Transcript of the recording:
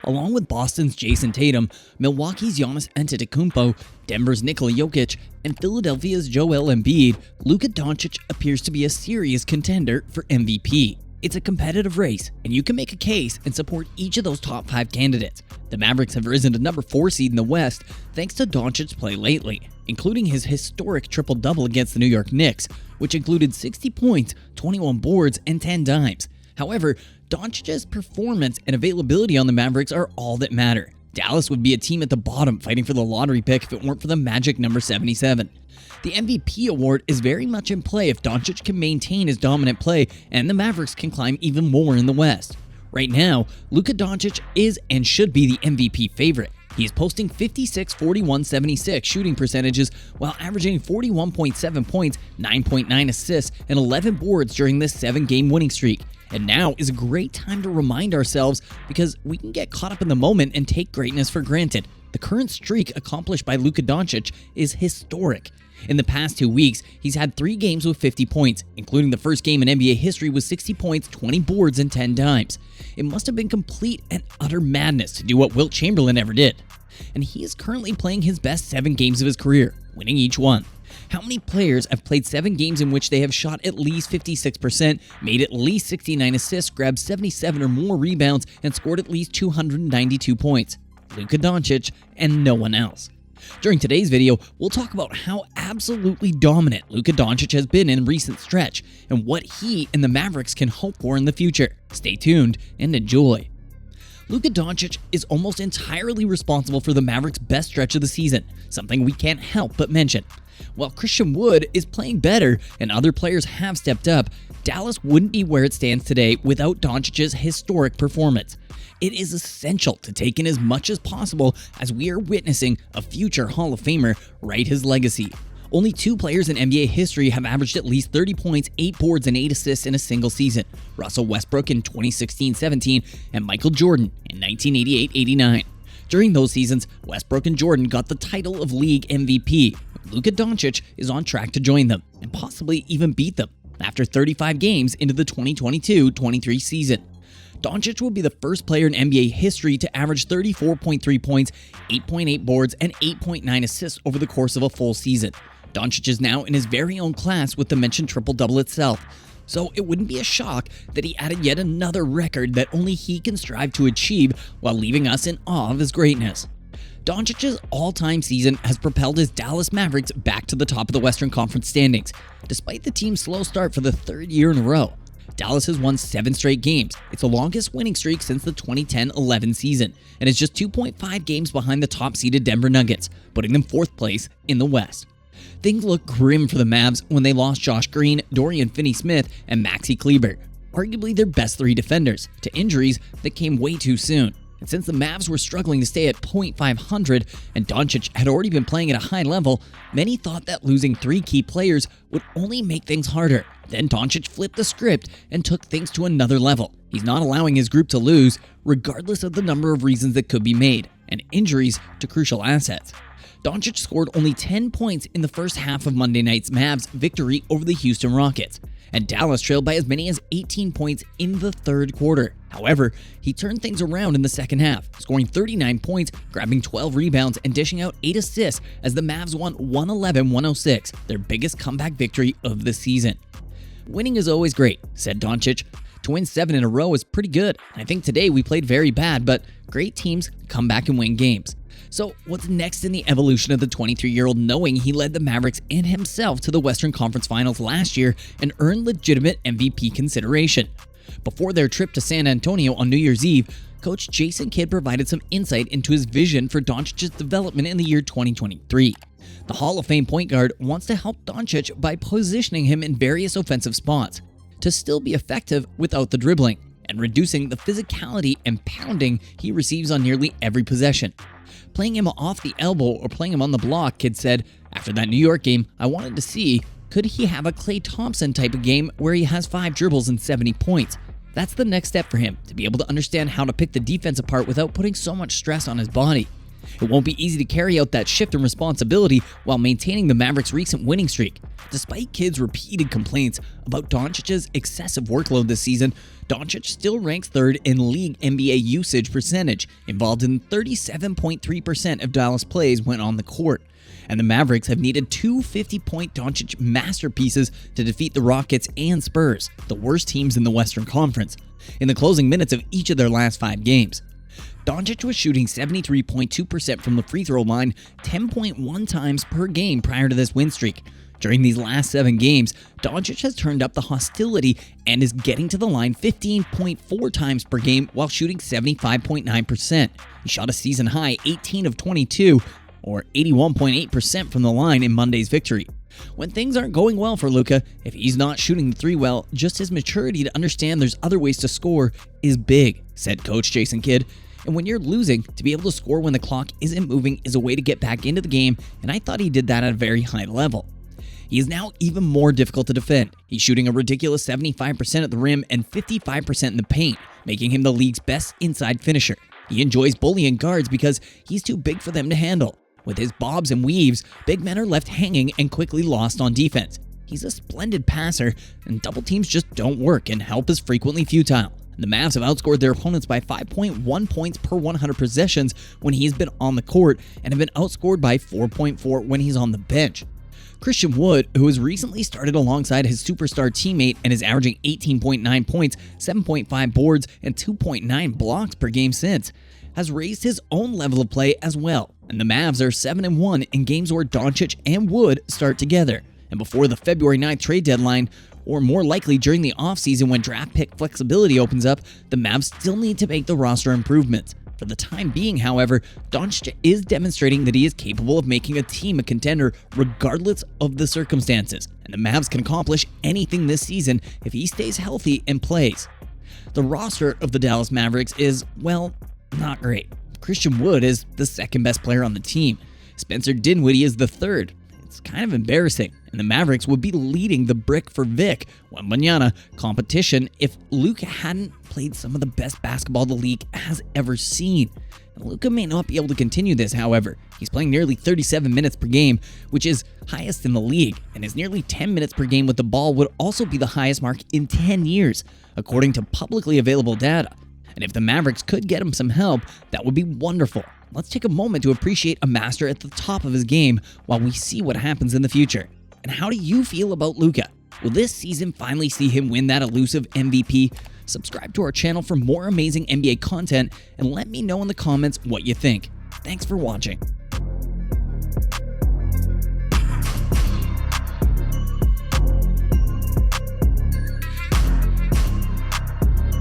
Along with Boston's Jayson Tatum, Milwaukee's Giannis Antetokounmpo, Denver's Nikola Jokic, and Philadelphia's Joel Embiid, Luka Doncic appears to be a serious contender for MVP. It's a competitive race, and you can make a case and support each of those top 5 candidates. The Mavericks have risen to number 4 seed in the West thanks to Doncic's play lately, including his historic triple-double against the New York Knicks, which included 60 points, 21 boards, and 10 dimes. However, Doncic's performance and availability on the Mavericks are all that matter. Dallas would be a team at the bottom fighting for the lottery pick if it weren't for the magic number 77. The MVP award is very much in play if Doncic can maintain his dominant play and the Mavericks can climb even more in the West. Right now, Luka Doncic is and should be the MVP favorite. He is posting 56, 41, 76 shooting percentages while averaging 41.7 points, 9.9 assists, and 11 boards during this 7-game winning streak. And now is a great time to remind ourselves because we can get caught up in the moment and take greatness for granted. The current streak accomplished by Luka Doncic is historic. In the past 2 weeks, he's had 3 games with 50 points, including the first game in NBA history with 60 points, 20 boards, and 10 dimes. It must have been complete and utter madness to do what Wilt Chamberlain ever did. And he is currently playing his best 7 games of his career, winning each one. How many players have played 7 games in which they have shot at least 56%, made at least 69 assists, grabbed 77 or more rebounds, and scored at least 292 points? Luka Doncic and no one else. During today's video, we'll talk about how absolutely dominant Luka Doncic has been in recent stretch and what he and the Mavericks can hope for in the future. Stay tuned and enjoy. Luka Doncic is almost entirely responsible for the Mavericks' best stretch of the season, something we can't help but mention. While Christian Wood is playing better and other players have stepped up, Dallas wouldn't be where it stands today without Doncic's historic performance. It is essential to take in as much as possible as we are witnessing a future Hall of Famer write his legacy. Only 2 players in NBA history have averaged at least 30 points, 8 boards, and 8 assists in a single season: Russell Westbrook in 2016-17 and Michael Jordan in 1988-89. During those seasons, Westbrook and Jordan got the title of league MVP. Luka Doncic is on track to join them and possibly even beat them after 35 games into the 2022-23 season. Doncic will be the first player in NBA history to average 34.3 points, 8.8 boards, and 8.9 assists over the course of a full season. Doncic is now in his very own class with the mentioned triple-double itself, so it wouldn't be a shock that he added yet another record that only he can strive to achieve while leaving us in awe of his greatness. Doncic's all-time season has propelled his Dallas Mavericks back to the top of the Western Conference standings, despite the team's slow start for the 3rd year in a row. Dallas has won 7 straight games. It's the longest winning streak since the 2010-11 season, and is just 2.5 games behind the top-seeded Denver Nuggets, putting them 4th place in the West. Things look grim for the Mavs when they lost Josh Green, Dorian Finney-Smith, and Maxi Kleber, arguably their best 3 defenders, to injuries that came way too soon. And since the Mavs were struggling to stay at .500 and Doncic had already been playing at a high level, many thought that losing 3 key players would only make things harder. Then Doncic flipped the script and took things to another level. He's not allowing his group to lose, regardless of the number of reasons that could be made, and injuries to crucial assets. Doncic scored only 10 points in the first half of Monday night's Mavs victory over the Houston Rockets, and Dallas trailed by as many as 18 points in the 3rd quarter. However, he turned things around in the second half, scoring 39 points, grabbing 12 rebounds, and dishing out 8 assists as the Mavs won 111-106, their biggest comeback victory of the season. "Winning is always great," said Doncic. "To win 7 in a row is pretty good. I think today we played very bad, but great teams come back and win games." So what's next in the evolution of the 23-year-old, knowing he led the Mavericks and himself to the Western Conference Finals last year and earned legitimate MVP consideration? Before their trip to San Antonio on New Year's Eve, Coach Jayson provided some insight into his vision for Doncic's development in the year 2023. The Hall of Fame point guard wants to help Doncic by positioning him in various offensive spots to still be effective without the dribbling and reducing the physicality and pounding he receives on nearly every possession. Playing him off the elbow or playing him on the block, Kidd said, "After that New York game, I wanted to see, could he have a Klay Thompson type of game where he has 5 dribbles and 70 points? That's the next step for him, to be able to understand how to pick the defense apart without putting so much stress on his body." It won't be easy to carry out that shift in responsibility while maintaining the Mavericks' recent winning streak. Despite kids' repeated complaints about Doncic's excessive workload this season, Doncic still ranks third in league NBA usage percentage, involved in 37.3% of Dallas plays when on the court. And the Mavericks have needed two 50-point Doncic masterpieces to defeat the Rockets and Spurs, the worst teams in the Western Conference, in the closing minutes of each of their last 5 games. Doncic was shooting 73.2% from the free throw line 10.1 times per game prior to this win streak. During these last 7 games, Doncic has turned up the hostility and is getting to the line 15.4 times per game while shooting 75.9%. He shot a season-high 18 of 22, or 81.8% from the line in Monday's victory. When things aren't going well for Luka, if he's not shooting the three well, just his maturity to understand there's other ways to score is big, said Coach Jayson Kidd. And when you're losing, to be able to score when the clock isn't moving is a way to get back into the game, and I thought he did that at a very high level. He is now even more difficult to defend. He's shooting a ridiculous 75% at the rim and 55% in the paint, making him the league's best inside finisher. He enjoys bullying guards because he's too big for them to handle. With his bobs and weaves, big men are left hanging and quickly lost on defense. He's a splendid passer, and double teams just don't work, and help is frequently futile. The Mavs have outscored their opponents by 5.1 points per 100 possessions when he's been on the court, and have been outscored by 4.4 when he's on the bench. Christian Wood, who has recently started alongside his superstar teammate and is averaging 18.9 points, 7.5 boards, and 2.9 blocks per game since, has raised his own level of play as well, and the Mavs are 7-1 in games where Doncic and Wood start together. And before the February 9th trade deadline, or more likely during the offseason when draft pick flexibility opens up, the Mavs still need to make the roster improvements. For the time being, however, Doncic is demonstrating that he is capable of making a team a contender regardless of the circumstances, and the Mavs can accomplish anything this season if he stays healthy and plays. The roster of the Dallas Mavericks is, well, not great. Christian Wood is the second best player on the team. Spencer Dinwiddie is the third. It's kind of embarrassing, and the Mavericks would be leading the brick for Vic Wembanyama competition if Luka hadn't played some of the best basketball the league has ever seen. Luka may not be able to continue this, however. He's playing nearly 37 minutes per game, which is highest in the league, and his nearly 10 minutes per game with the ball would also be the highest mark in 10 years, according to publicly available data. And if the Mavericks could get him some help, that would be wonderful. Let's take a moment to appreciate a master at the top of his game while we see what happens in the future. And how do you feel about Luka? Will this season finally see him win that elusive MVP? Subscribe to our channel for more amazing NBA content and let me know in the comments what you think. Thanks for watching.